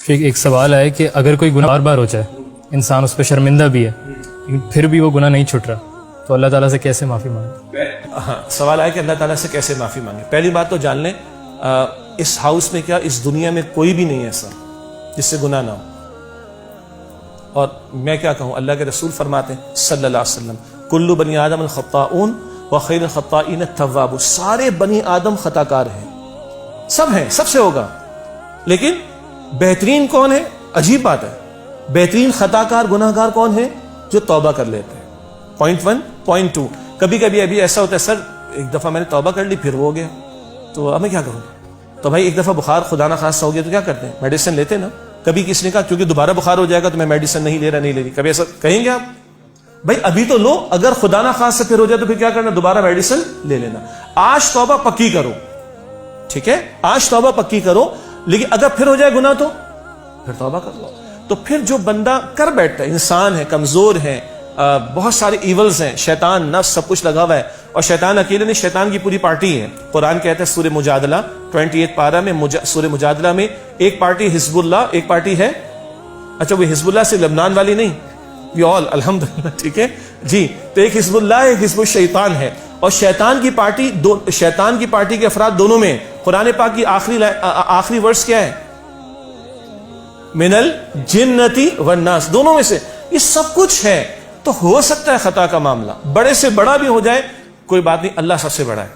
ایک سوال ہے کہ اگر کوئی گناہ بار بار ہو جائے، انسان اس پہ شرمندہ بھی ہے لیکن پھر بھی وہ گناہ نہیں چھٹ رہا، تو اللہ تعالیٰ سے کیسے معافی مانگے؟ ہاں، سوال ہے کہ اللہ تعالیٰ سے کیسے معافی مانگے۔ پہلی بات تو جان لیں اس ہاؤس میں کیا اس دنیا میں کوئی بھی نہیں ہے ایسا جس سے گناہ نہ ہو۔ اور میں کیا کہوں، اللہ کے رسول فرماتے ہیں صلی اللہ علیہ وسلم کل بنی آدم الخطاؤن وخیر الخطائین التواب، سارے بنی آدم خطا کار ہیں، سب ہیں، سب سے ہوگا، لیکن بہترین کون ہے؟ عجیب بات ہے، بہترین خطا کار گناہ گار کون ہے؟ جو توبہ کر لیتے ہیں۔ پوائنٹ 1۔ پوائنٹ 2، کبھی کبھی ابھی ایسا ہوتا ہے سر ایک دفعہ میں نے توبہ کر لی پھر وہ ہو گیا، تو اب میں کیا کروں؟ تو بھائی ایک دفعہ بخار خدا نہ خواستہ ہو گیا تو کیا کرتے ہیں؟ میڈیسن لیتے نا۔ کبھی کسی نے کہا کیونکہ دوبارہ بخار ہو جائے گا تو میں میڈیسن نہیں لے رہی، کبھی ایسا کہیں گے آپ؟ بھائی ابھی تو لو، اگر خدا نہ خواستہ پھر ہو جائے تو پھر کیا کرنا؟ دوبارہ میڈیسن لے لینا۔ آج توبہ پکی کرو، ٹھیک ہے، آج توبہ پکی کرو، لیکن اگر پھر ہو جائے گناہ تو پھر توبہ کر لو۔ تو پھر جو بندہ کر بیٹھتا ہے، انسان ہے، کمزور ہے، بہت سارے ایولز ہیں، شیطان نفس سب کچھ لگا ہوا ہے، اور شیطان اکیلے نہیں، شیطان کی پوری پارٹی ہے۔ قرآن کہتا ہے سورہ مجادلہ 28 پارہ میں، سورہ مجادلہ میں ایک پارٹی حزب اللہ، ایک پارٹی ہے، اچھا وہ حزب اللہ سے لبنان والی نہیں، وی آل الحمدللہ، ٹھیک ہے جی، تو ایک حزب اللہ ہے، ایک حزب الشیطان ہے، اور شیطان کی پارٹی شیطان کی پارٹی کے افراد دونوں میں۔ قرآن پاک کی آخری ورس کیا ہے؟ من الجنتی والناس، دونوں میں سے یہ سب کچھ ہے۔ تو ہو سکتا ہے خطا کا معاملہ بڑے سے بڑا بھی ہو جائے، کوئی بات نہیں، اللہ سب سے بڑا ہے۔